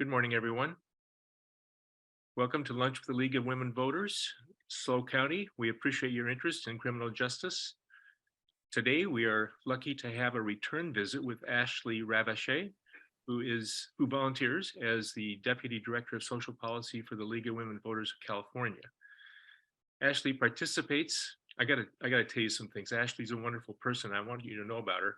Good morning, everyone. Welcome to Lunch with the League of Women Voters, SLO County. We appreciate your interest in criminal justice. Today, we are lucky to have a return visit with Ashley Ravachey, who volunteers as the Deputy Director of Social Policy for the League of Women Voters of California. Ashley participates. I gotta tell you some things. Ashley's a wonderful person. I want you to know about her.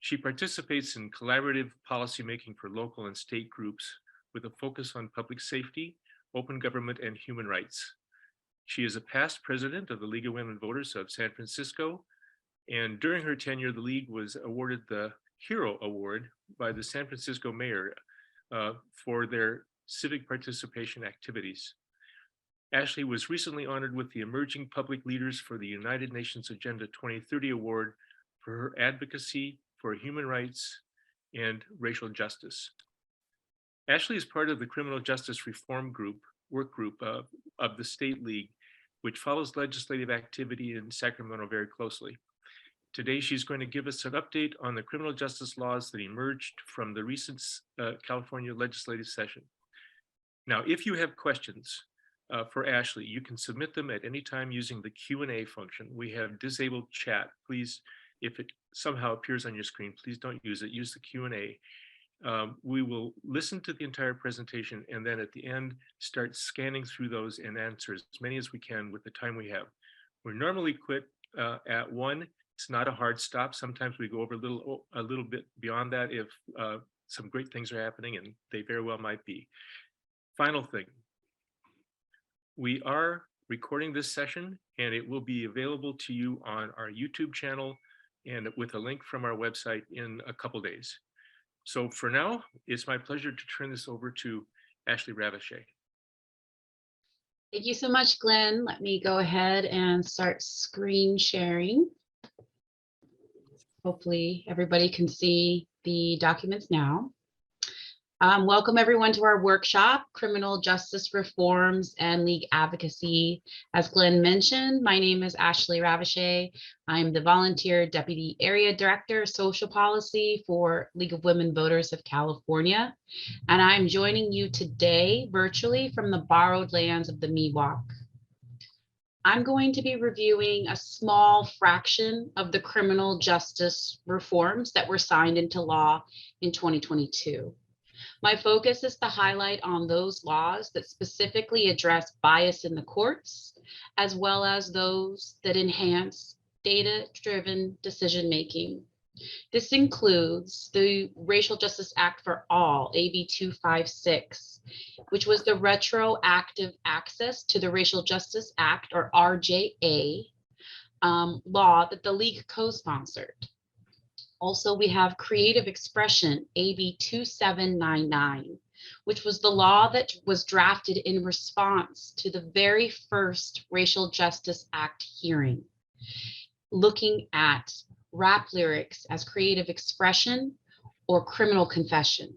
She participates in collaborative policymaking for local and state groups with a focus on public safety, open government, and human rights. She is a past president of the League of Women Voters of San Francisco, and during her tenure, the League was awarded the Hero Award by the San Francisco mayor for their civic participation activities. Ashley was recently honored with the Emerging Public Leaders for the United Nations Agenda 2030 Award for her advocacy for human rights and racial justice. Ashley is part of the Criminal Justice Reform work group of the State League, which follows legislative activity in Sacramento very closely. Today, she's going to give us an update on the criminal justice laws that emerged from the recent California legislative session. Now, if you have questions for Ashley, you can submit them at any time using the Q&A function. We have disabled chat. Please, if it somehow appears on your screen, please don't use it. Use the Q&A. We will listen to the entire presentation and then at the end start scanning through those and answer as many as we can with the time we have. We're normally quit at 1. It's not a hard stop. Sometimes we go over a little bit beyond that if some great things are happening, and they very well might be. Final thing, we are recording this session and it will be available to you on our YouTube channel and with a link from our website in a couple days. So for now, it's my pleasure to turn this over to Ashley Ravachey. Thank you so much, Glenn. Let me go ahead and start screen sharing. Hopefully everybody can see the documents now. Welcome everyone to our workshop, Criminal Justice Reforms and League Advocacy. As Glenn mentioned, my name is Ashley Ravachey. I'm the Volunteer Deputy Area Director, Social Policy for League of Women Voters of California. And I'm joining you today virtually from the borrowed lands of the Miwok. I'm going to be reviewing a small fraction of the criminal justice reforms that were signed into law in 2022. My focus is to highlight on those laws that specifically address bias in the courts, as well as those that enhance data-driven decision-making. This includes the Racial Justice Act for All, AB 256, which was the retroactive access to the Racial Justice Act, or RJA, law that the League co-sponsored. Also, we have Creative Expression, AB 2799, which was the law that was drafted in response to the very first Racial Justice Act hearing, looking at rap lyrics as creative expression or criminal confession.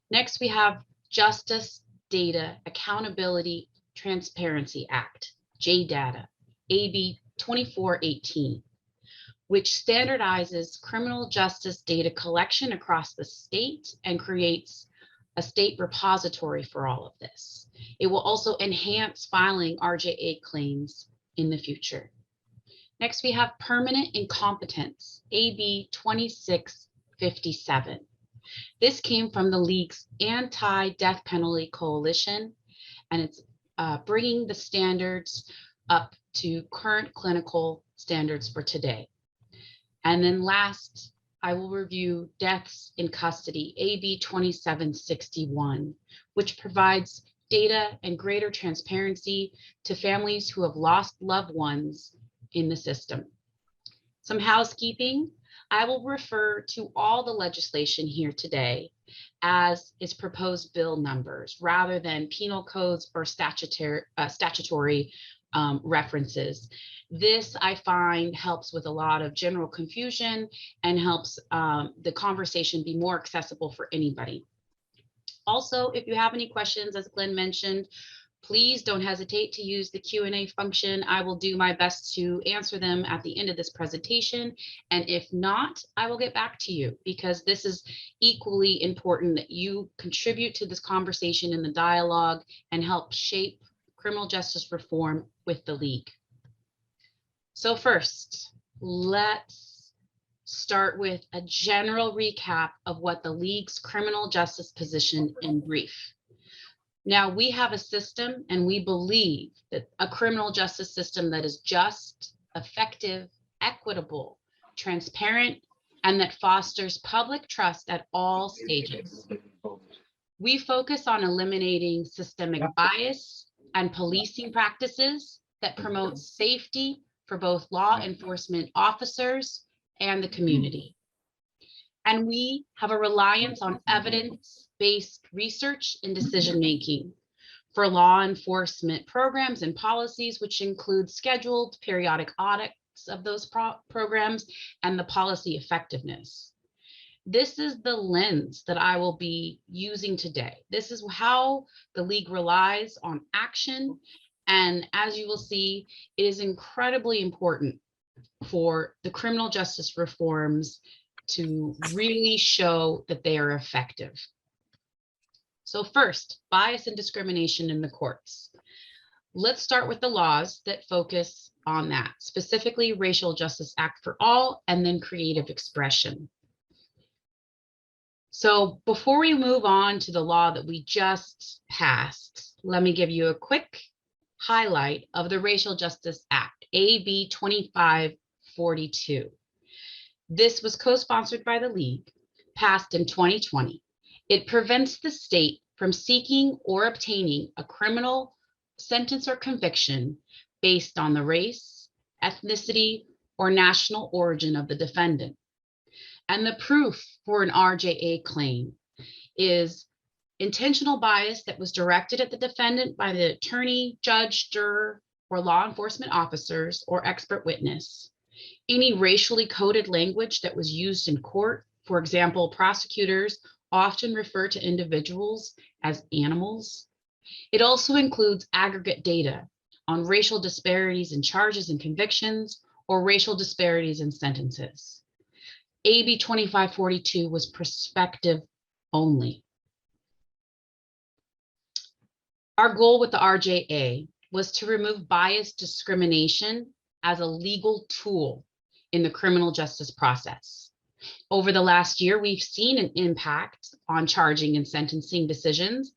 Next, we have Justice Data Accountability Transparency Act, JDATA, AB 2418. Which standardizes criminal justice data collection across the state and creates a state repository for all of this. It will also enhance filing RJA claims in the future. Next, we have Permanent Incompetence, AB 2657. This came from the League's Anti-Death Penalty Coalition, and it's bringing the standards up to current clinical standards for today. And then last, I will review Deaths in Custody, AB 2761, which provides data and greater transparency to families who have lost loved ones in the system. Some housekeeping, I will refer to all the legislation here today as its proposed bill numbers rather than penal codes or statutory references. This, I find, helps with a lot of general confusion and helps the conversation be more accessible for anybody. Also, if you have any questions, as Glenn mentioned, Please don't hesitate to use the Q&A function. I will do my best to answer them at the end of this presentation. And if not, I will get back to you, because this is equally important that you contribute to this conversation in the dialogue and help shape criminal justice reform with the League. So first, let's start with a general recap of what the League's criminal justice position in brief. Now, we have a system, and we believe that a criminal justice system that is just, effective, equitable, transparent, and that fosters public trust at all stages. We focus on eliminating systemic bias and policing practices that promote safety for both law enforcement officers and the community. And we have a reliance on evidence-based research and decision-making for law enforcement programs and policies, which include scheduled periodic audits of those programs and the policy effectiveness. This is the lens that I will be using today. This is how the League relies on action. And as you will see, it is incredibly important for the criminal justice reforms to really show that they are effective. So first, bias and discrimination in the courts. Let's start with the laws that focus on that, specifically Racial Justice Act for All, and then creative expression. So before we move on to the law that we just passed, let me give you a quick highlight of the Racial Justice Act, AB 2542. This was co-sponsored by the League, passed in 2020. It prevents the state from seeking or obtaining a criminal sentence or conviction based on the race, ethnicity, or national origin of the defendant. And the proof for an RJA claim is intentional bias that was directed at the defendant by the attorney, judge, juror, or law enforcement officers or expert witness. Any racially coded language that was used in court. For example, prosecutors often refer to individuals as animals. It also includes aggregate data on racial disparities in charges and convictions, or racial disparities in sentences. AB 2542 was prospective only. Our goal with the RJA was to remove bias discrimination as a legal tool in the criminal justice process. Over the last year, we've seen an impact on charging and sentencing decisions,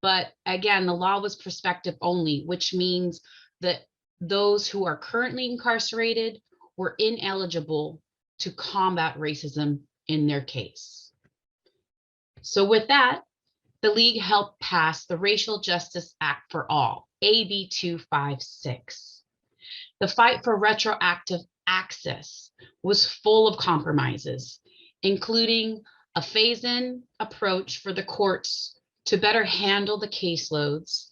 but again, the law was prospective only, which means that those who are currently incarcerated were ineligible to combat racism in their case. So with that, the League helped pass the Racial Justice Act for All, AB 256. The fight for retroactive access was full of compromises, including a phase-in approach for the courts to better handle the caseloads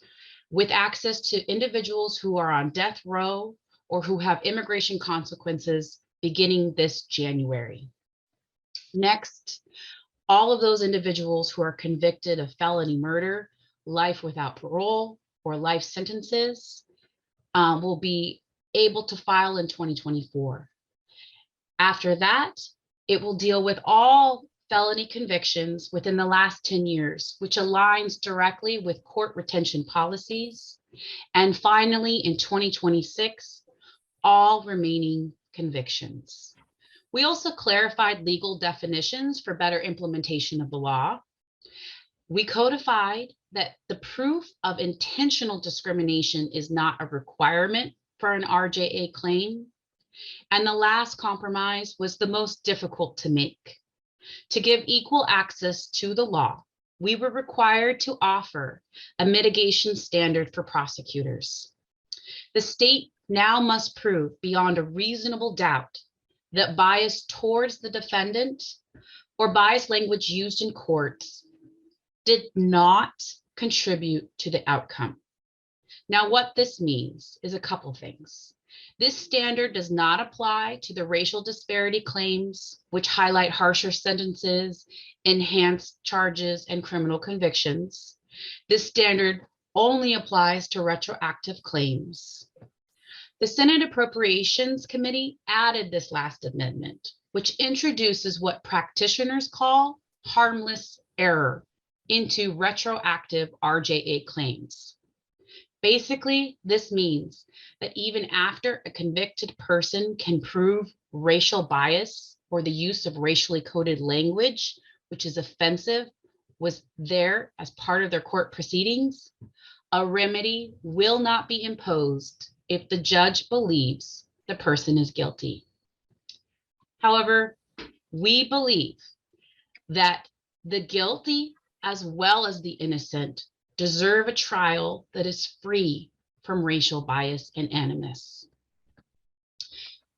with access to individuals who are on death row or who have immigration consequences beginning this January. Next, all of those individuals who are convicted of felony murder, life without parole, or life sentences will be able to file in 2024. After that, it will deal with all felony convictions within the last 10 years, which aligns directly with court retention policies. And finally, in 2026, all remaining convictions. We also clarified legal definitions for better implementation of the law. We codified that the proof of intentional discrimination is not a requirement for an RJA claim. And the last compromise was the most difficult to make. To give equal access to the law, we were required to offer a mitigation standard for prosecutors. The state now must prove beyond a reasonable doubt that bias towards the defendant or biased language used in courts did not contribute to the outcome. Now, what this means is a couple things. This standard does not apply to the racial disparity claims, which highlight harsher sentences, enhanced charges, and criminal convictions. This standard only applies to retroactive claims. The Senate Appropriations Committee added this last amendment, which introduces what practitioners call harmless error into retroactive RJA claims. Basically, this means that even after a convicted person can prove racial bias or the use of racially coded language, which is offensive, was there as part of their court proceedings, a remedy will not be imposed if the judge believes the person is guilty. However, we believe that the guilty as well as the innocent deserve a trial that is free from racial bias and animus.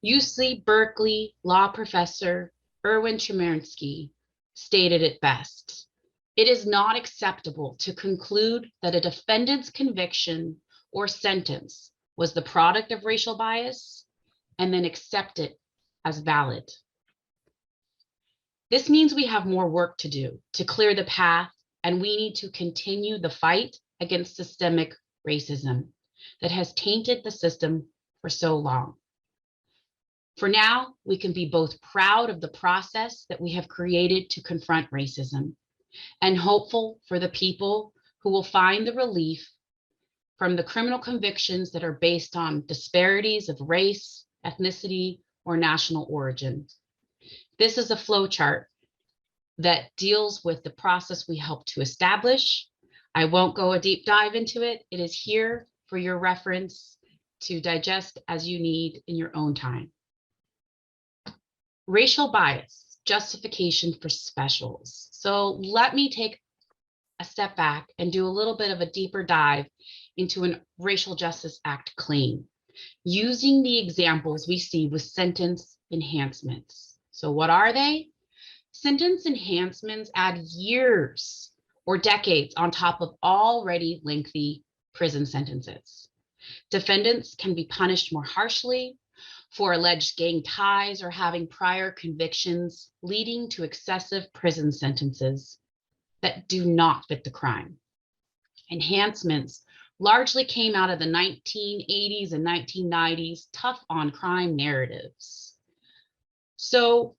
UC Berkeley law professor Erwin Chemerinsky stated it best. It is not acceptable to conclude that a defendant's conviction or sentence was the product of racial bias and then accept it as valid. This means we have more work to do to clear the path, and we need to continue the fight against systemic racism that has tainted the system for so long. For now, we can be both proud of the process that we have created to confront racism and hopeful for the people who will find the relief from the criminal convictions that are based on disparities of race, ethnicity, or national origin. This is a flowchart that deals with the process we help to establish. I won't go a deep dive into it. It is here for your reference to digest as you need in your own time. Racial bias, justification for specials. So let me take a step back and do a little bit of a deeper dive into a Racial Justice Act claim, using the examples we see with sentence enhancements. So what are they? Sentence enhancements add years or decades on top of already lengthy prison sentences. Defendants can be punished more harshly for alleged gang ties or having prior convictions, leading to excessive prison sentences that do not fit the crime. Enhancements largely came out of the 1980s and 1990s tough on crime narratives. So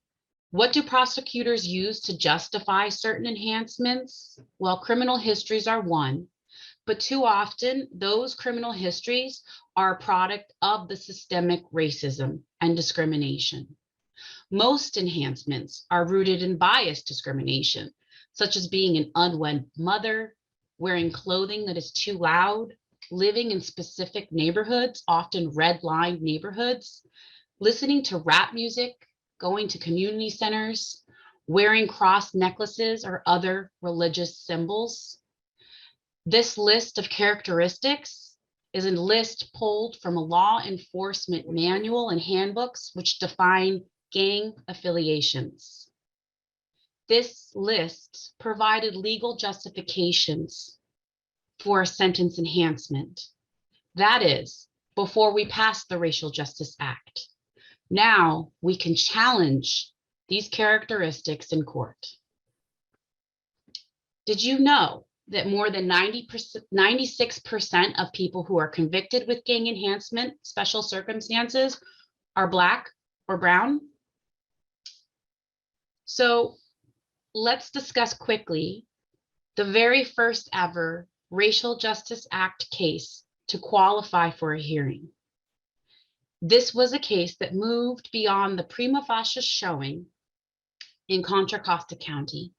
what do prosecutors use to justify certain enhancements? Well, criminal histories are one, but too often those criminal histories are a product of the systemic racism and discrimination. Most enhancements are rooted in bias discrimination, such as being an unwed mother, wearing clothing that is too loud, living in specific neighborhoods, often red-lined neighborhoods, listening to rap music, going to community centers, wearing cross necklaces or other religious symbols. This list of characteristics is a list pulled from a law enforcement manual and handbooks which define gang affiliations. This list provided legal justifications for a sentence enhancement. That is, before we passed the Racial Justice Act. Now we can challenge these characteristics in court. Did you know that more than 96% of people who are convicted with gang enhancement special circumstances are Black or brown? So let's discuss quickly the very first ever Racial Justice Act case to qualify for a hearing. This was a case that moved beyond the prima facie showing in Contra Costa County.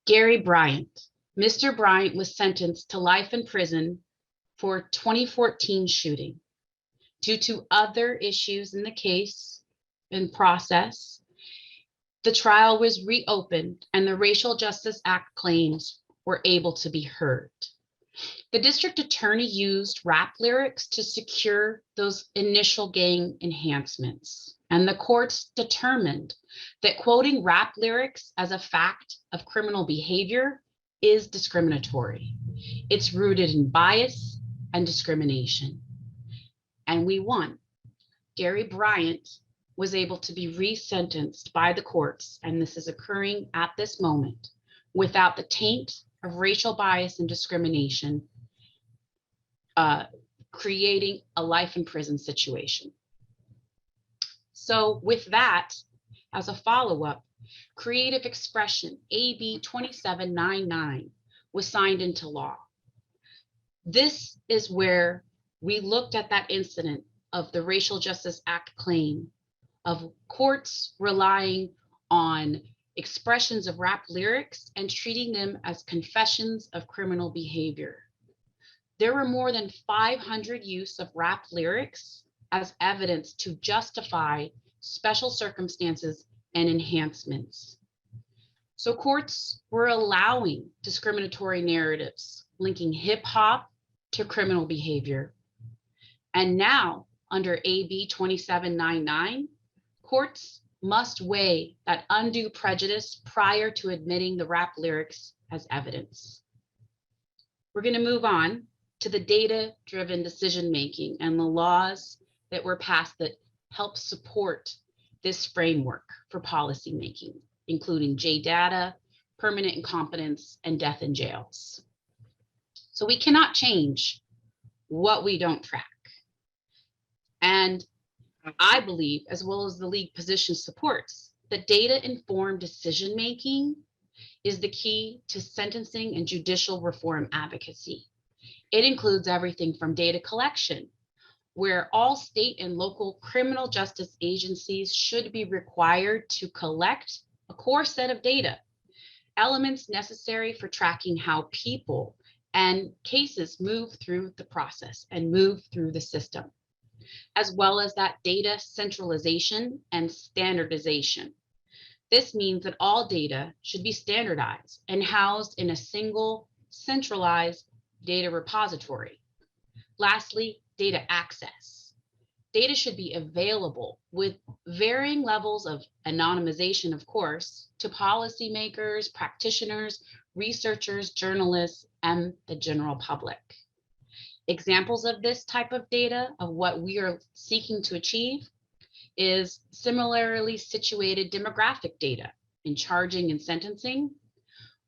Gary Bryant. Mr. Bryant was sentenced to life in prison for 2014 shooting. Due to other issues in the case and process, the trial was reopened and the Racial Justice Act claims were able to be heard. The district attorney used rap lyrics to secure those initial gang enhancements, and the courts determined that quoting rap lyrics as a fact of criminal behavior is discriminatory. It's rooted in bias and discrimination. And we won. Gary Bryant was able to be resentenced by the courts, and this is occurring at this moment, without the taint of racial bias and discrimination creating a life in prison situation. So with that, as a follow-up, creative expression AB 2799 was signed into law. This is where we looked at that incident of the Racial Justice Act claim of courts relying on expressions of rap lyrics and treating them as confessions of criminal behavior. There were more than 500 use of rap lyrics as evidence to justify special circumstances and enhancements. So courts were allowing discriminatory narratives linking hip hop to criminal behavior. And now, under AB 2799, courts must weigh that undue prejudice prior to admitting the rap lyrics as evidence. We're going to move on to the data-driven decision-making and the laws that were passed that help support this framework for policymaking, including JData, permanent incompetence, and death in jails. So we cannot change what we don't track. And I believe, as well as the league position supports, that data-informed decision-making is the key to sentencing and judicial reform advocacy. It includes everything from data collection, where all state and local criminal justice agencies should be required to collect a core set of data, elements necessary for tracking how people and cases move through the process and move through the system, as well as that data centralization and standardization. This means that all data should be standardized and housed in a single centralized data repository. Lastly, data access. Data should be available with varying levels of anonymization, of course, to policymakers, practitioners, researchers, journalists, and the general public. Examples of this type of data, of what we are seeking to achieve, is similarly situated demographic data in charging and sentencing.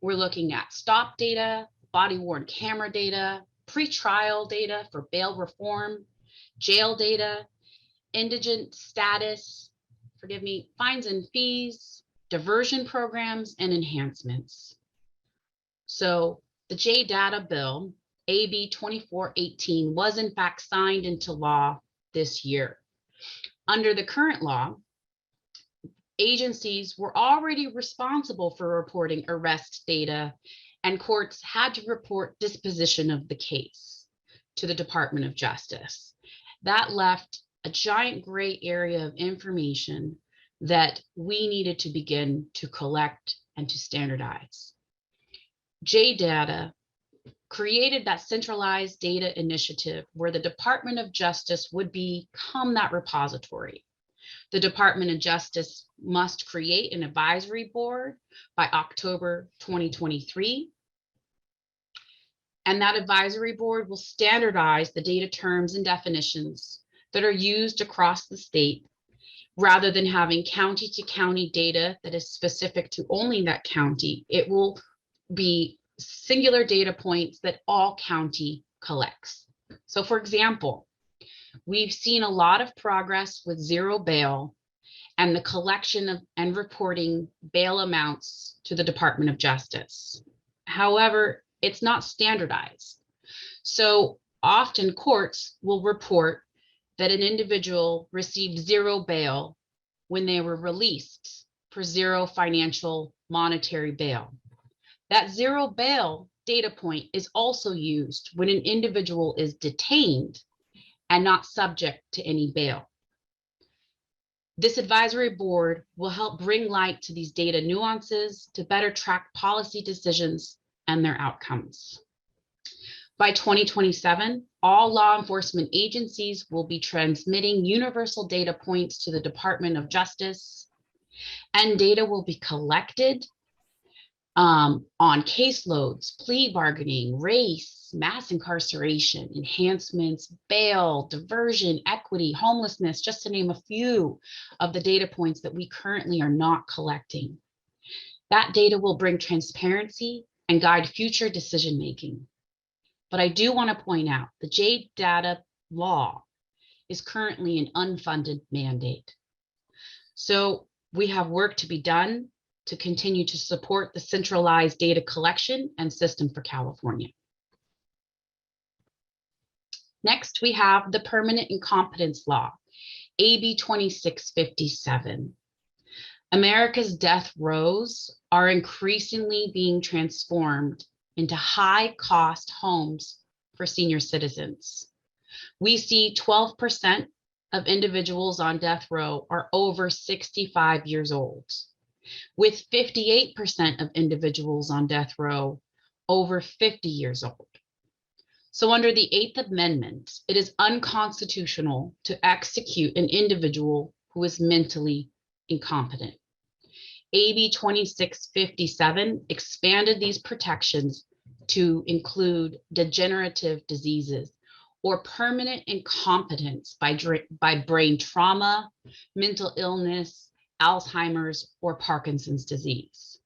We're looking at stop data, body-worn camera data, pretrial data for bail reform, jail data, indigent status, fines and fees, diversion programs, and enhancements. So the JData bill, AB 2418, was in fact signed into law this year. Under the current law, agencies were already responsible for reporting arrest data, and courts had to report disposition of the case to the Department of Justice. That left a giant gray area of information that we needed to begin to collect and to standardize. JData created that centralized data initiative where the Department of Justice would become that repository. The Department of Justice must create an advisory board by October 2023. And that advisory board will standardize the data terms and definitions that are used across the state, rather than having county to county data that is specific to only that county. It will be singular data points that all county collects. So for example, we've seen a lot of progress with zero bail and the collection of and reporting bail amounts to the Department of Justice. However, it's not standardized. So often courts will report that an individual received zero bail when they were released for zero financial monetary bail. That zero bail data point is also used when an individual is detained and not subject to any bail. This advisory board will help bring light to these data nuances to better track policy decisions and their outcomes. By 2027, all law enforcement agencies will be transmitting universal data points to the Department of Justice, and data will be collected on caseloads, plea bargaining, race, mass incarceration, enhancements, bail, diversion, equity, homelessness, just to name a few of the data points that we currently are not collecting. That data will bring transparency and guide future decision-making. But I do want to point out the J data law is currently an unfunded mandate. So we have work to be done to continue to support the centralized data collection and system for California. Next, we have the Permanent Incompetence Law, AB 2657. America's death rows are increasingly being transformed into high-cost homes for senior citizens. We see 12% of individuals on death row are over 65 years old, with 58% of individuals on death row over 50 years old. So under the Eighth Amendment, it is unconstitutional to execute an individual who is mentally incompetent. AB 2657 expanded these protections to include degenerative diseases or permanent incompetence by brain trauma, mental illness, Alzheimer's, or Parkinson's disease.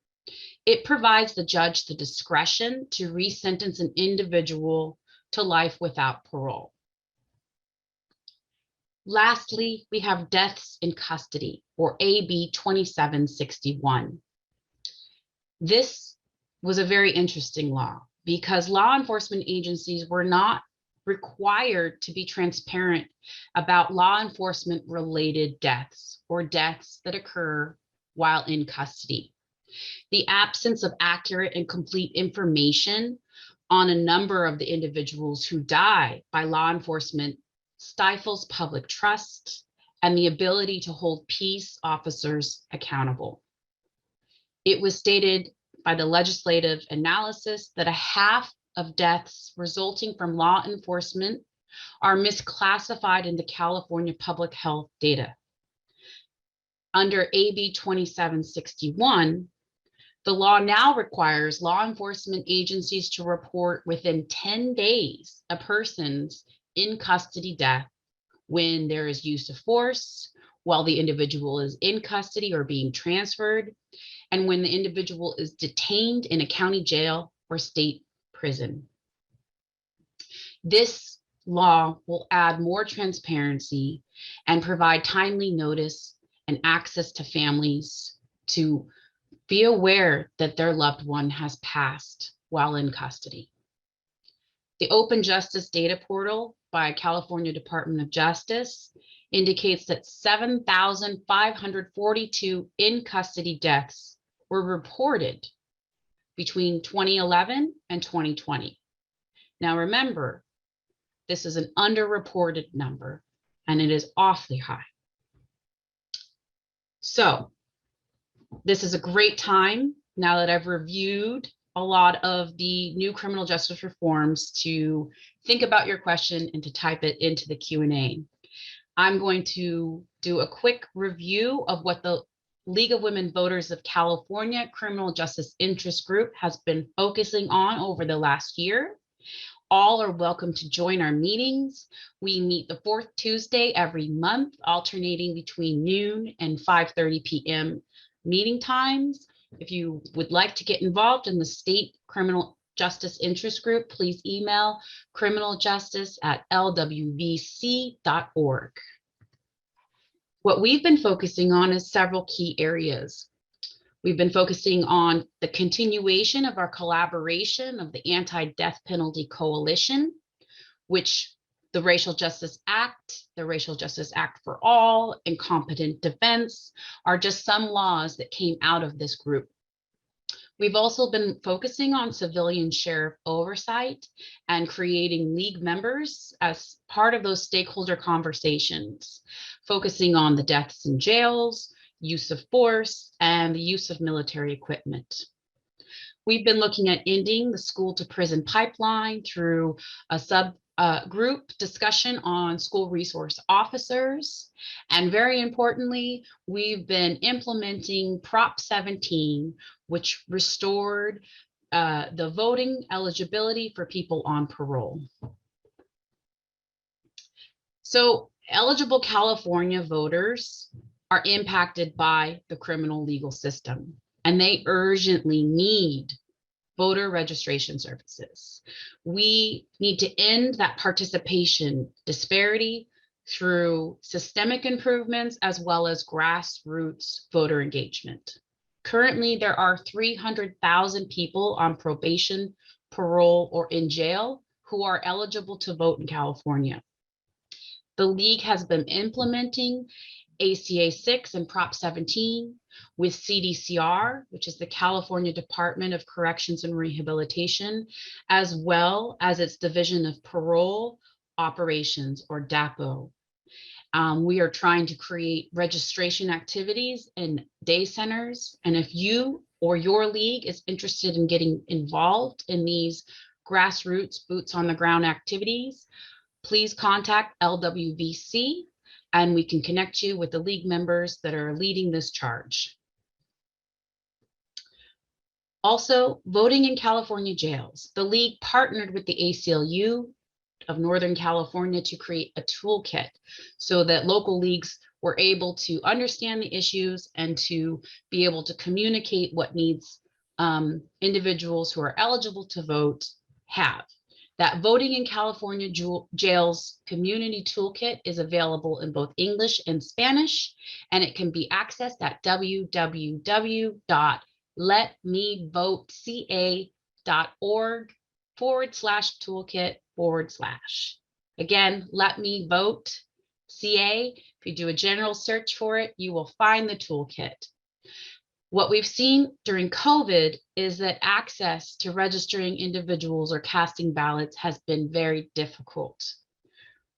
It provides the judge the discretion to resentence an individual to life without parole. Lastly, we have deaths in custody, or AB 2761. This was a very interesting law because law enforcement agencies were not required to be transparent about law enforcement related deaths or deaths that occur while in custody. The absence of accurate and complete information on a number of the individuals who die by law enforcement stifles public trust and the ability to hold peace officers accountable. It was stated by the legislative analysis that a half of deaths resulting from law enforcement are misclassified into California public health data. Under AB 2761, the law now requires law enforcement agencies to report within 10 days a person's in custody death when there is use of force, while the individual is in custody or being transferred, and when the individual is detained in a county jail or state prison. This law will add more transparency and provide timely notice and access to families to be aware that their loved one has passed while in custody. The Open Justice Data Portal by California Department of Justice indicates that 7,542 in custody deaths were reported between 2011 and 2020. Now remember, this is an underreported number and it is awfully high. So this is a great time, now that I've reviewed a lot of the new criminal justice reforms, to think about your question and to type it into the Q&A. I'm going to do a quick review of what the League of Women Voters of California Criminal Justice Interest Group has been focusing on over the last year. All are welcome to join our meetings. We meet the fourth Tuesday every month, alternating between noon and 5:30 p.m. meeting times. If you would like to get involved in the State Criminal Justice Interest Group, please email criminaljustice@lwvc.org. What we've been focusing on is several key areas. We've been focusing on the continuation of our collaboration of the Anti-Death Penalty Coalition, which the Racial Justice Act, the Racial Justice Act for All, and Competent Defense are just some laws that came out of this group. We've also been focusing on civilian sheriff oversight and creating league members as part of those stakeholder conversations, focusing on the deaths in jails, use of force, and the use of military equipment. We've been looking at ending the school to prison pipeline through a group discussion on school resource officers. And very importantly, we've been implementing Prop 17, which restored the voting eligibility for people on parole. So eligible California voters are impacted by the criminal legal system, and they urgently need voter registration services. We need to end that participation disparity through systemic improvements as well as grassroots voter engagement. Currently, there are 300,000 people on probation, parole, or in jail who are eligible to vote in California. The League has been implementing ACA 6 and Prop 17 with CDCR, which is the California Department of Corrections and Rehabilitation, as well as its Division of Parole Operations, or DAPO. We are trying to create registration activities in day centers. And if you or your league is interested in getting involved in these grassroots boots on the ground activities, please contact LWVC and we can connect you with the league members that are leading this charge. Also, voting in California jails. The league partnered with the ACLU of Northern California to create a toolkit so that local leagues were able to understand the issues and to be able to communicate what needs individuals who are eligible to vote have. That Voting in California Jails Community Toolkit is available in both English and Spanish, and it can be accessed at www.letmevoteca.org/toolkit/. Again, Let Me Vote CA. If you do a general search for it, you will find the toolkit. What we've seen during COVID is that access to registering individuals or casting ballots has been very difficult,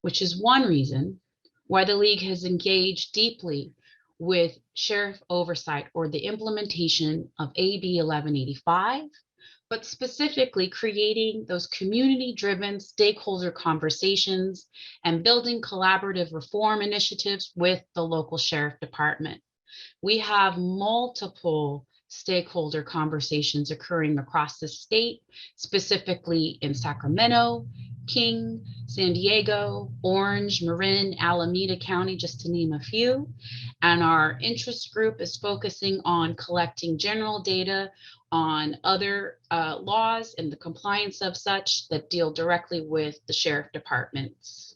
which is one reason why the League has engaged deeply with Sheriff Oversight, or the implementation of AB 1185, but specifically creating those community-driven stakeholder conversations and building collaborative reform initiatives with the local sheriff department. We have multiple stakeholder conversations occurring across the state, specifically in Sacramento, King, San Diego, Orange, Marin, Alameda County, just to name a few. And our interest group is focusing on collecting general data on other laws and the compliance of such that deal directly with the sheriff departments.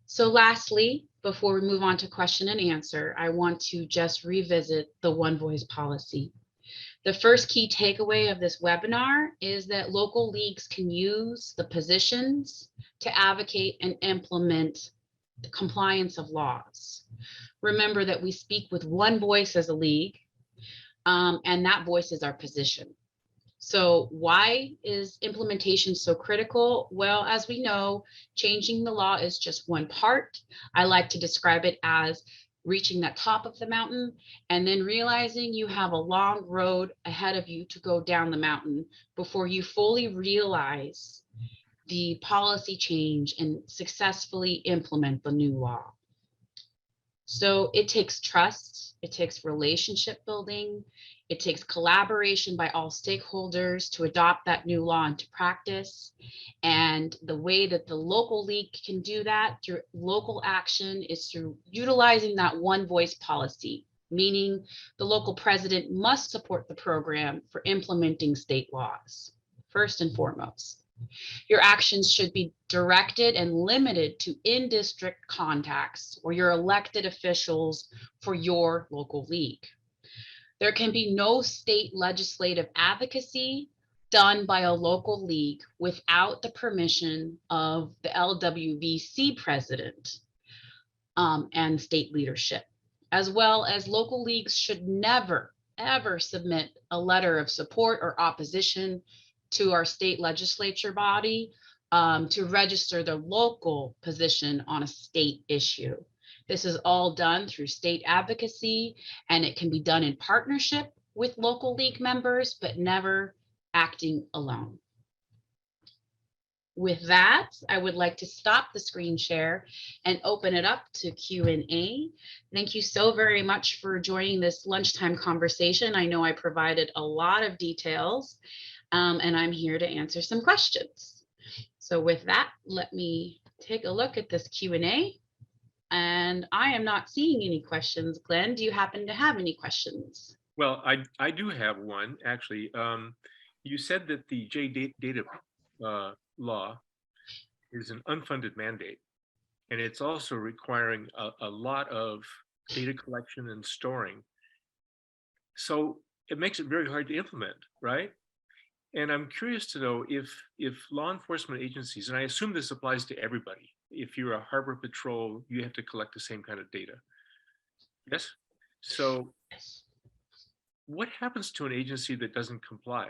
So lastly, before we move on to question and answer, I want to just revisit the One Voice policy. The first key takeaway of this webinar is that local leagues can use the positions to advocate and implement the compliance of laws. Remember that we speak with one voice as a league, and that voice is our position. So why is implementation so critical? Well, as we know, changing the law is just one part. I like to describe it as reaching that top of the mountain and then realizing you have a long road ahead of you to go down the mountain before you fully realize the policy change and successfully implement the new law. So it takes trust, it takes relationship building, it takes collaboration by all stakeholders to adopt that new law into practice. And the way that the local league can do that through local action is through utilizing that one voice policy, meaning the local president must support the program for implementing state laws, first and foremost. Your actions should be directed and limited to in-district contacts or your elected officials for your local league. There can be no state legislative advocacy done by a local league without the permission of the LWVC president and state leadership, as well as local leagues should never, ever submit a letter of support or opposition to our state legislature body to register their local position on a state issue. This is all done through state advocacy, and it can be done in partnership with local league members, but never acting alone. With that, I would like to stop the screen share and open it up to Q&A. Thank you so very much for joining this lunchtime conversation. I know I provided a lot of details, and I'm here to answer some questions. So with that, let me take a look at this Q&A. And I am not seeing any questions. Glenn, do you happen to have any questions? Well, I do have one, actually. You said that the data law is an unfunded mandate, and it's also requiring a lot of data collection and storing. So it makes it very hard to implement, right? And I'm curious to know if law enforcement agencies, and I assume this applies to everybody, if you're a harbor patrol, you have to collect the same kind of data. Yes? So what happens to an agency that doesn't comply?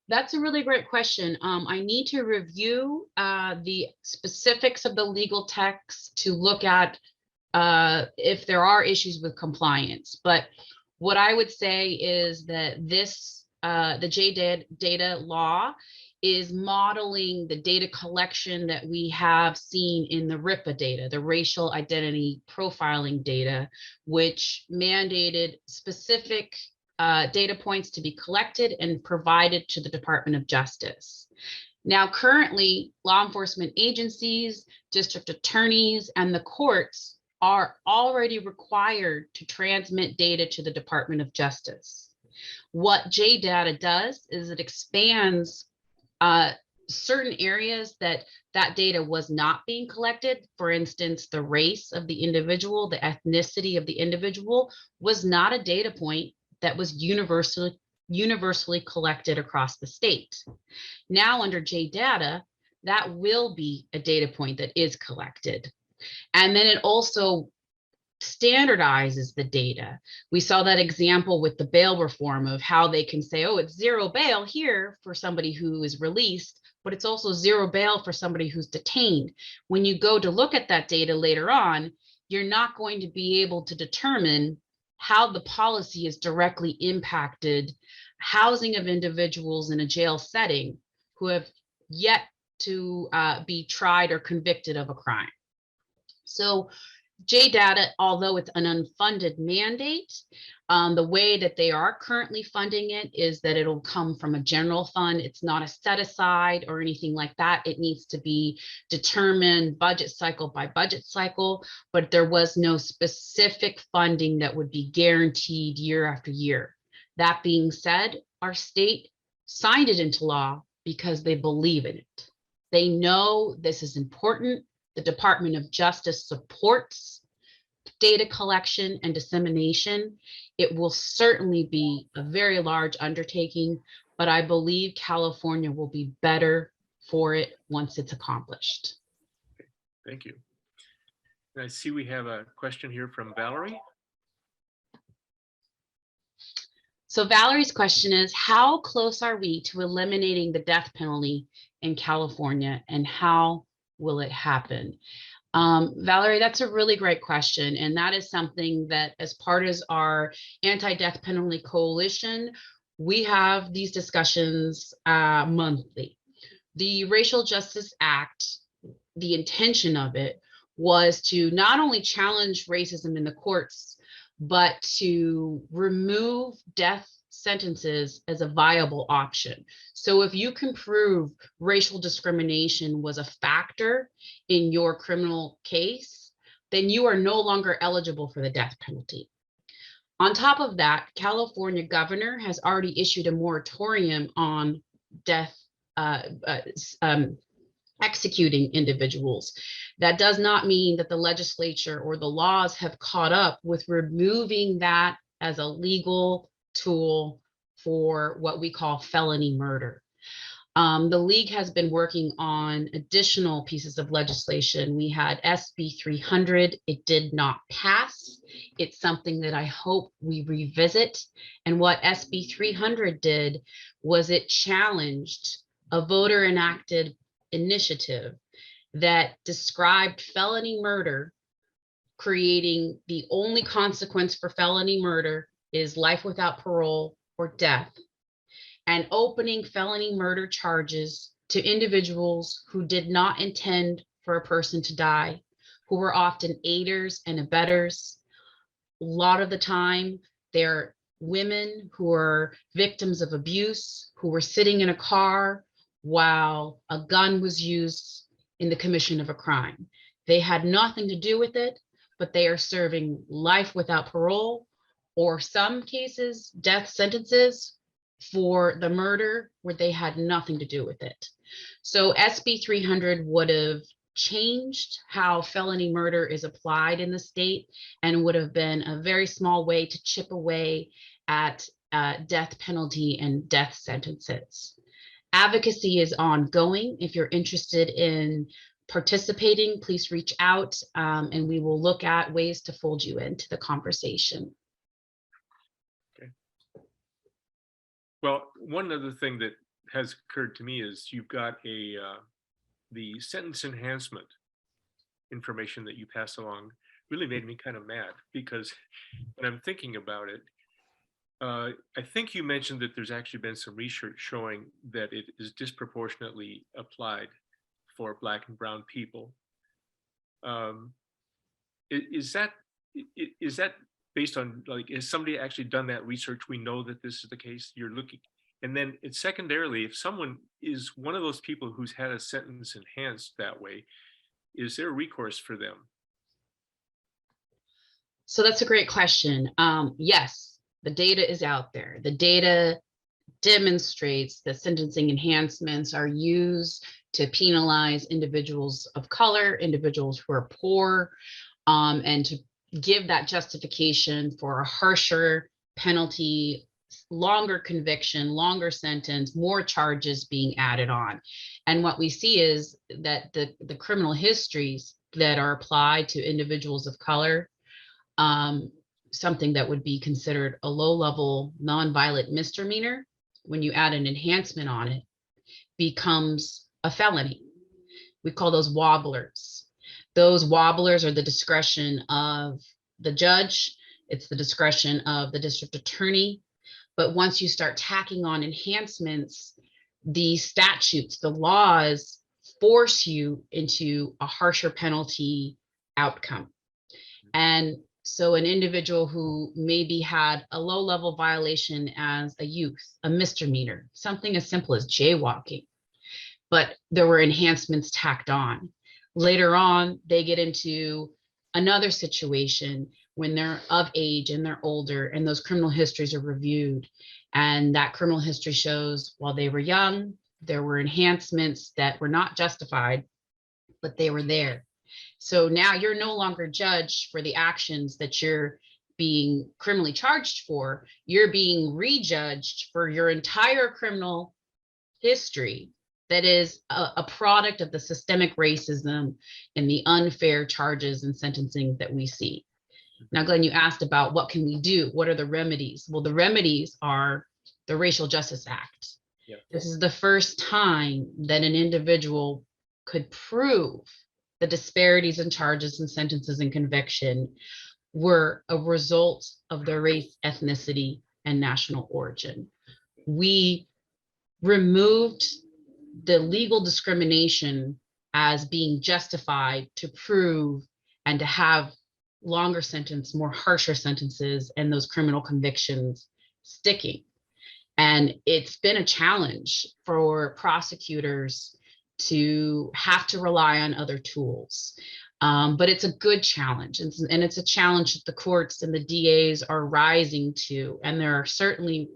That's a really great question. I need to review the specifics of the legal text to look at if there are issues with compliance. But what I would say is that the data law is modeling the data collection that we have seen in the RIPA data, the racial identity profiling data, which mandated specific data points to be collected and provided to the Department of Justice. Now, currently, law enforcement agencies, district attorneys, and the courts are already required to transmit data to the Department of Justice. What JData does is it expands certain areas that data was not being collected. For instance, the race of the individual, the ethnicity of the individual was not a data point that was universally collected across the state. Now under JData, that will be a data point that is collected. And then it also standardizes the data. We saw that example with the bail reform of how they can say, oh, it's zero bail here for somebody who is released, but it's also zero bail for somebody who's detained. When you go to look at that data later on, you're not going to be able to determine how the policy has directly impacted housing of individuals in a jail setting who have yet to be tried or convicted of a crime. So JData, although it's an unfunded mandate, the way that they are currently funding it is that it'll come from a general fund. It's not a set aside or anything like that. It needs to be determined budget cycle by budget cycle, but there was no specific funding that would be guaranteed year after year. That being said, our state signed it into law because they believe in it. They know this is important. The Department of Justice supports data collection and dissemination. It will certainly be a very large undertaking, but I believe California will be better for it once it's accomplished. Thank you. And I see we have a question here from Valerie. So Valerie's question is, how close are we to eliminating the death penalty in California, and how will it happen? Valerie, that's a really great question. And that is something that, as part of our anti-death penalty coalition, we have these discussions monthly. The Racial Justice Act, the intention of it was to not only challenge racism in the courts, but to remove death sentences as a viable option. So if you can prove racial discrimination was a factor in your criminal case, then you are no longer eligible for the death penalty. On top of that, California governor has already issued a moratorium on death executing individuals. That does not mean that the legislature or the laws have caught up with removing that as a legal tool for what we call felony murder. The League has been working on additional pieces of legislation. We had SB 300. It did not pass. It's something that I hope we revisit. And what SB 300 did was it challenged a voter enacted initiative that described felony murder, creating the only consequence for felony murder is life without parole or death, and opening felony murder charges to individuals who did not intend for a person to die, who were often aiders and abettors. A lot of the time, they're women who are victims of abuse, who were sitting in a car while a gun was used in the commission of a crime. They had nothing to do with it, but they are serving life without parole or some cases, death sentences for the murder where they had nothing to do with it. So SB 300 would have changed how felony murder is applied in the state and would have been a very small way to chip away at death penalty and death sentences. Advocacy is ongoing. If you're interested in participating, please reach out and we will look at ways to fold you into the conversation. Okay. Well, one other thing that has occurred to me is you've got the sentence enhancement information that you pass along really made me kind of mad, because when I'm thinking about it, I think you mentioned that there's actually been some research showing that it is disproportionately applied for Black and brown people. Is that based on, like, has somebody actually done that research? We know that this is the case. You're looking, and then it's secondarily, if someone is one of those people who's had a sentence enhanced that way, is there recourse for them? So that's a great question. Yes, the data is out there. The data demonstrates that sentencing enhancements are used to penalize individuals of color, individuals who are poor, and to give that justification for a harsher penalty, longer conviction, longer sentence, more charges being added on. And what we see is that the criminal histories that are applied to individuals of color, something that would be considered a low-level nonviolent misdemeanor, when you add an enhancement on it, becomes a felony. We call those wobblers. Those wobblers are the discretion of the judge. It's the discretion of the district attorney. But once you start tacking on enhancements, the statutes, the laws force you into a harsher penalty outcome. And so an individual who maybe had a low-level violation as a youth, a misdemeanor, something as simple as jaywalking, but there were enhancements tacked on. Later on, they get into another situation when they're of age and they're older, and those criminal histories are reviewed. And that criminal history shows while they were young, there were enhancements that were not justified, but they were there. So now you're no longer judged for the actions that you're being criminally charged for. You're being rejudged for your entire criminal history that is a product of the systemic racism and the unfair charges and sentencing that we see. Now, Glenn, you asked about what can we do? What are the remedies? Well, the remedies are the Racial Justice Act. Yep. This is the first time that an individual could prove the disparities in charges and sentences and conviction were a result of their race, ethnicity, and national origin. We removed the legal discrimination as being justified to prove and to have longer sentence, more harsher sentences, and those criminal convictions sticking. And it's been a challenge for prosecutors to have to rely on other tools. But it's a good challenge. And it's a challenge that the courts and the DAs are rising to. And there are certainly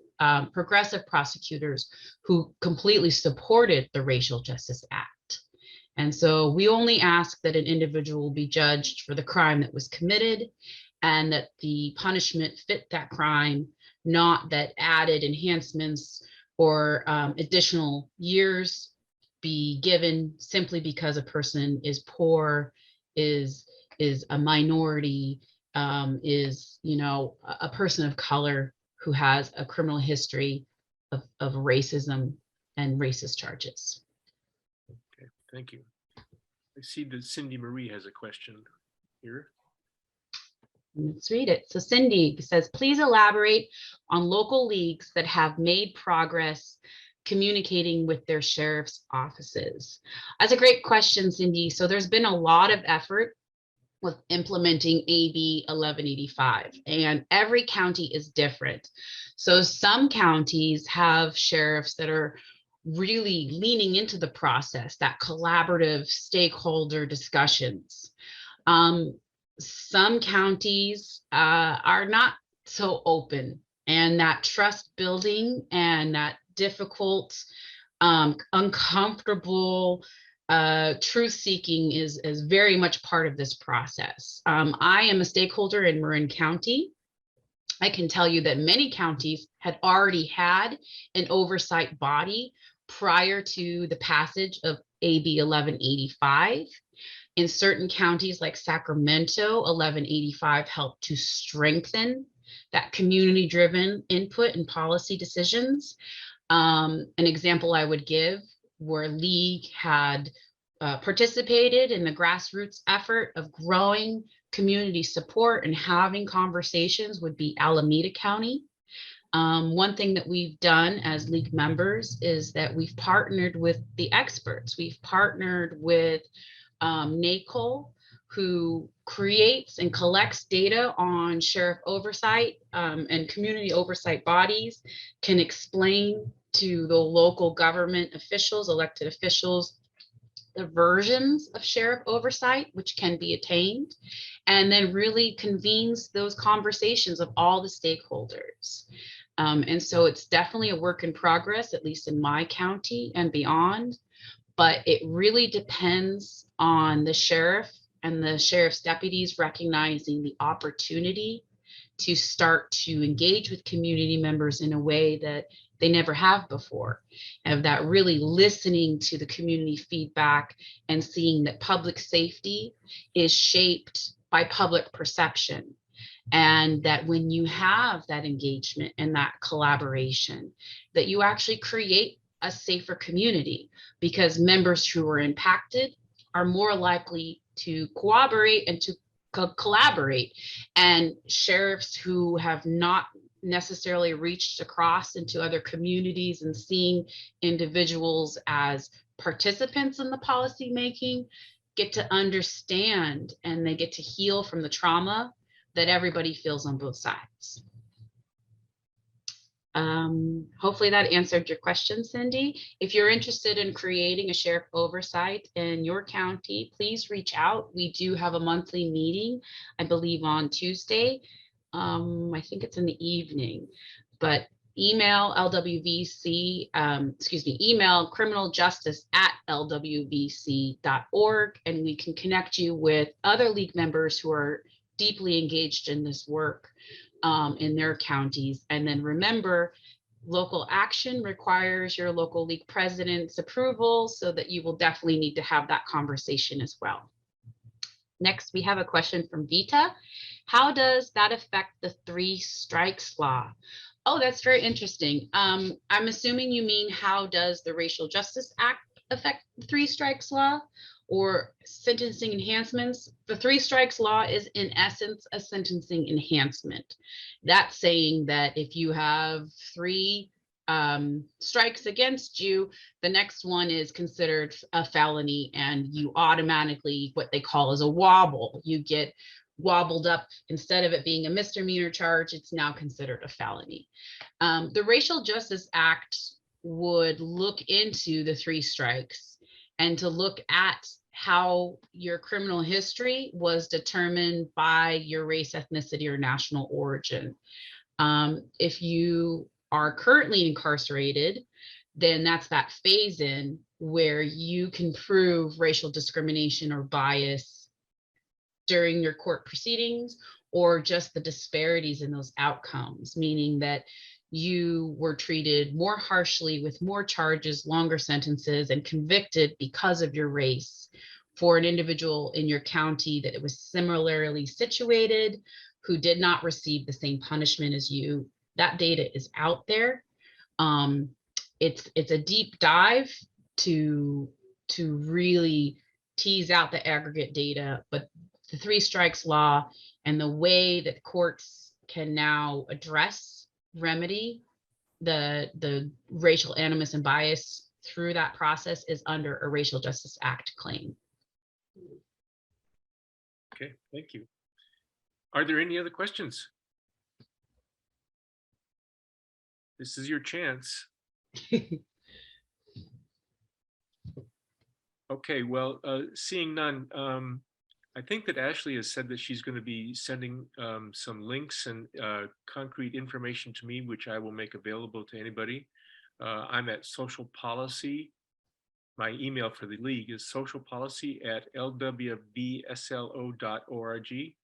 progressive prosecutors who completely supported the Racial Justice Act. And so we only ask that an individual be judged for the crime that was committed and that the punishment fit that crime, not that added enhancements or additional years be given simply because a person is poor, is a minority, is, you know, a person of color who has a criminal history of racism and racist charges. Okay, thank you. I see that Cindy Marie has a question here. Let's read it. So Cindy says, please elaborate on local leagues that have made progress communicating with their sheriff's offices. That's a great question, Cindy. So there's been a lot of effort with implementing AB 1185, and every county is different. So some counties have sheriffs that are really leaning into the process, that collaborative stakeholder discussions. Some counties are not so open, and that trust building and that difficult, uncomfortable truth seeking is very much part of this process. I am a stakeholder in Marin County. I can tell you that many counties had already had an oversight body prior to the passage of AB 1185. In certain counties like Sacramento, 1185 helped to strengthen that community-driven input and policy decisions. An example I would give where League had participated in the grassroots effort of growing community support and having conversations would be Alameda County. One thing that we've done as League members is that we've partnered with the experts. We've partnered with NACOL, who creates and collects data on sheriff oversight, and community oversight bodies can explain to the local government officials, elected officials, the versions of sheriff oversight which can be attained, and then really convenes those conversations of all the stakeholders. And so it's definitely a work in progress, at least in my county and beyond, but it really depends on the sheriff and the sheriff's deputies recognizing the opportunity to start to engage with community members in a way that they never have before, of that really listening to the community feedback and seeing that public safety is shaped by public perception. And that when you have that engagement and that collaboration, that you actually create a safer community, because members who are impacted are more likely to cooperate and to collaborate. And sheriffs who have not necessarily reached across into other communities and seeing individuals as participants in the policy making get to understand, and they get to heal from the trauma that everybody feels on both sides. Hopefully that answered your question, Cindy. If you're interested in creating a sheriff oversight in your county, please reach out. We do have a monthly meeting, I believe on Tuesday. I think it's in the evening, but email LWVC, email criminaljustice@lwvc.org, and we can connect you with other League members who are deeply engaged in this work in their counties. And then remember, local action requires your local League president's approval, so that you will definitely need to have that conversation as well. Next, we have a question from Vita. How does that affect the 3 strikes law? Oh, that's very interesting. I'm assuming you mean, how does the Racial Justice Act affect the 3 strikes law or sentencing enhancements? The 3 strikes law is in essence a sentencing enhancement. That's saying that if you have 3 strikes against you, the next one is considered a felony, and you automatically, what they call as a wobble, you get wobbled up. Instead of it being a misdemeanor charge, it's now considered a felony. The Racial Justice Act would look into the 3 strikes and to look at how your criminal history was determined by your race, ethnicity, or national origin. If you are currently incarcerated, then that's that phase in where you can prove racial discrimination or bias during your court proceedings, or just the disparities in those outcomes, meaning that you were treated more harshly with more charges, longer sentences, and convicted because of your race for an individual in your county that it was similarly situated, who did not receive the same punishment as you. That data is out there. It's a deep dive to really tease out the aggregate data, but the 3 strikes law and the way that courts can now address, remedy the racial animus and bias through that process is under a Racial Justice Act claim. Okay, thank you. Are there any other questions? This is your chance. Okay, well, seeing none, I think that Ashley has said that she's going to be sending some links and concrete information to me, which I will make available to anybody. I'm at social policy. My email for the league is socialpolicy@lwvslo.org.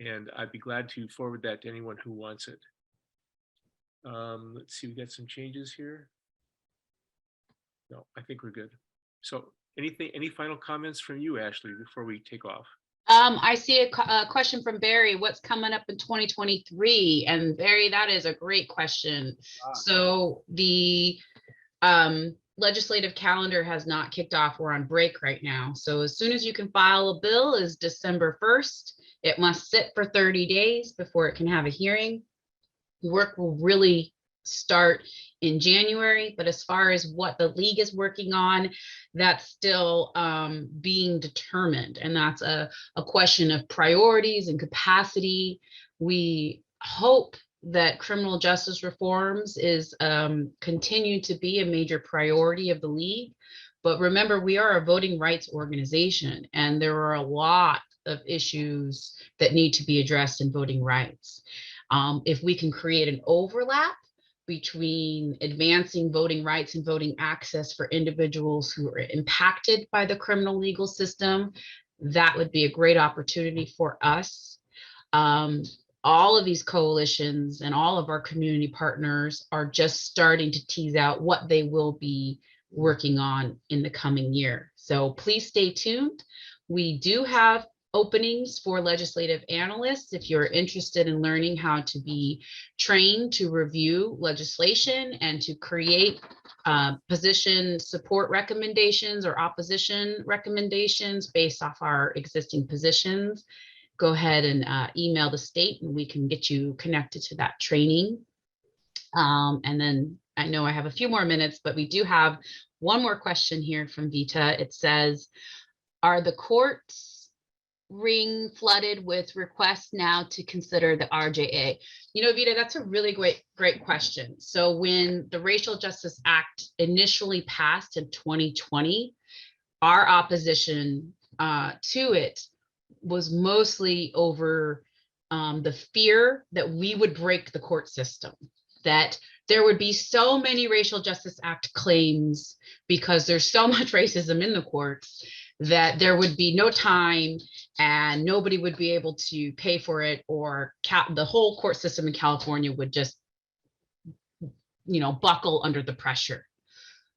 And I'd be glad to forward that to anyone who wants it. Let's see, we got some changes here. No, I think we're good. So any final comments from you, Ashley, before we take off? I see a question from Barry. What's coming up in 2023? And Barry, that is a great question. So the legislative calendar has not kicked off. We're on break right now. So as soon as you can file a bill is December 1st. It must sit for 30 days before it can have a hearing. The work will really start in January, but as far as what the league is working on, that's still being determined. And that's a question of priorities and capacity. We hope that criminal justice reforms is continue to be a major priority of the league. But remember, we are a voting rights organization, and there are a lot of issues that need to be addressed in voting rights. If we can create an overlap between advancing voting rights and voting access for individuals who are impacted by the criminal legal system, that would be a great opportunity for us. All of these coalitions and all of our community partners are just starting to tease out what they will be working on in the coming year. So please stay tuned. We do have openings for legislative analysts. If you're interested in learning how to be trained to review legislation and to create position support recommendations or opposition recommendations based off our existing positions, go ahead and email the state and we can get you connected to that training. And then I know I have a few more minutes, but we do have one more question here from Vita. It says, are the courts ring flooded with requests now to consider the RJA? You know, Vita, that's a really great question. So when the Racial Justice Act initially passed in 2020, our opposition to it was mostly over the fear that we would break the court system, that there would be so many Racial Justice Act claims because there's so much racism in the courts that there would be no time and nobody would be able to pay for it, or the whole court system in California would just, you know, buckle under the pressure.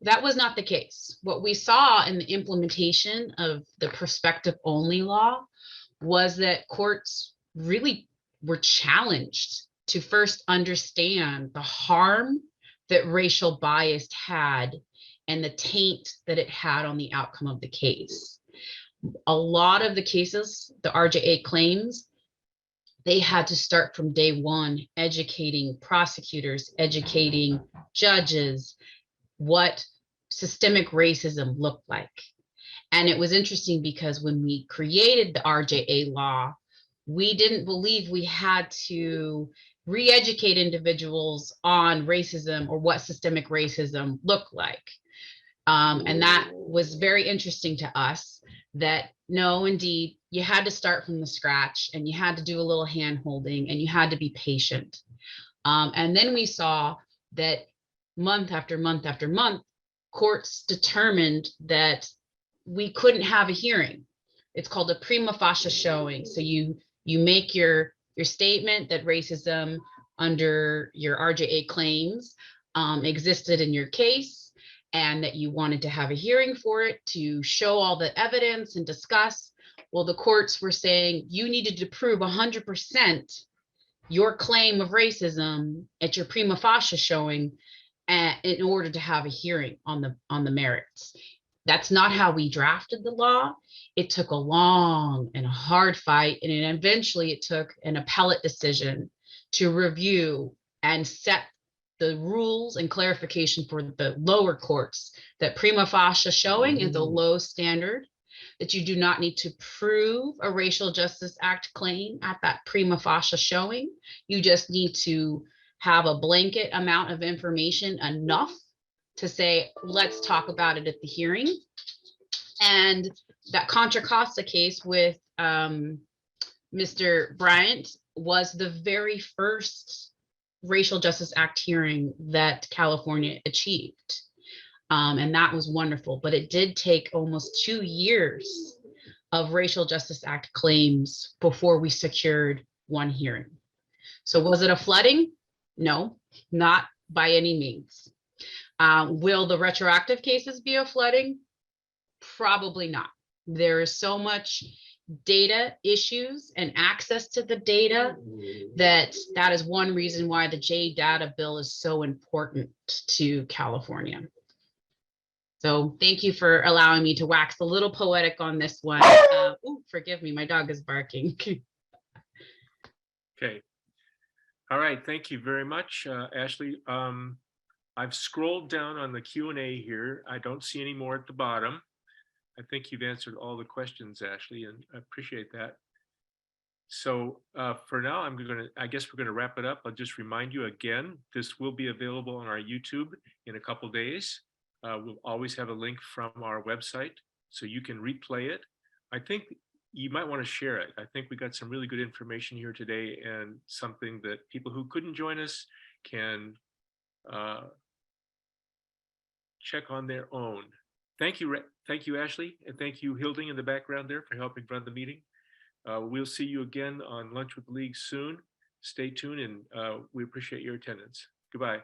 That was not the case. What we saw in the implementation of the prospective only law was that courts really were challenged to first understand the harm that racial bias had and the taint that it had on the outcome of the case. A lot of the cases, the RJA claims, they had to start from day one, educating prosecutors, educating judges, what systemic racism looked like. And it was interesting because when we created the RJA law, we didn't believe we had to re-educate individuals on racism or what systemic racism looked like. And that was very interesting to us, that no, indeed, you had to start from the scratch and you had to do a little hand holding and you had to be patient. And then we saw that month after month after month, courts determined that we couldn't have a hearing. It's called a prima facie showing. So you make your statement that racism under your RJA claims existed in your case, and that you wanted to have a hearing for it to show all the evidence and discuss. Well, the courts were saying you needed to prove 100% your claim of racism at your prima facie showing in order to have a hearing on the merits. That's not how we drafted the law. It took a long and hard fight, and eventually it took an appellate decision to review and set the rules and clarification for the lower courts that prima facie showing is a low standard, that you do not need to prove a Racial Justice Act claim at that prima facie showing. You just need to have a blanket amount of information enough to say, let's talk about it at the hearing. And that Contra Costa case with Mr. Bryant was the very first Racial Justice Act hearing that California achieved. And that was wonderful, but it did take almost 2 years of Racial Justice Act claims before we secured one hearing. So was it a flooding? No, not by any means. Will the retroactive cases be a flooding? Probably not. There is so much data issues and access to the data that is one reason why the J data bill is so important to California. So thank you for allowing me to wax a little poetic on this one. Forgive me, my dog is barking. Okay. All right, thank you very much, Ashley. I've scrolled down on the Q&A here. I don't see any more at the bottom. I think you've answered all the questions, Ashley, and I appreciate that. So for now, I guess we're gonna wrap it up. I'll just remind you again, this will be available on our YouTube in a couple days. We'll always have a link from our website, so you can replay it. I think you might want to share it. I think we got some really good information here today, and something that people who couldn't join us can check on their own. Thank you, Ashley, and thank you, Hilding, in the background there, for helping run the meeting. We'll see you again on Lunch with the League soon. Stay tuned, and we appreciate your attendance. Goodbye.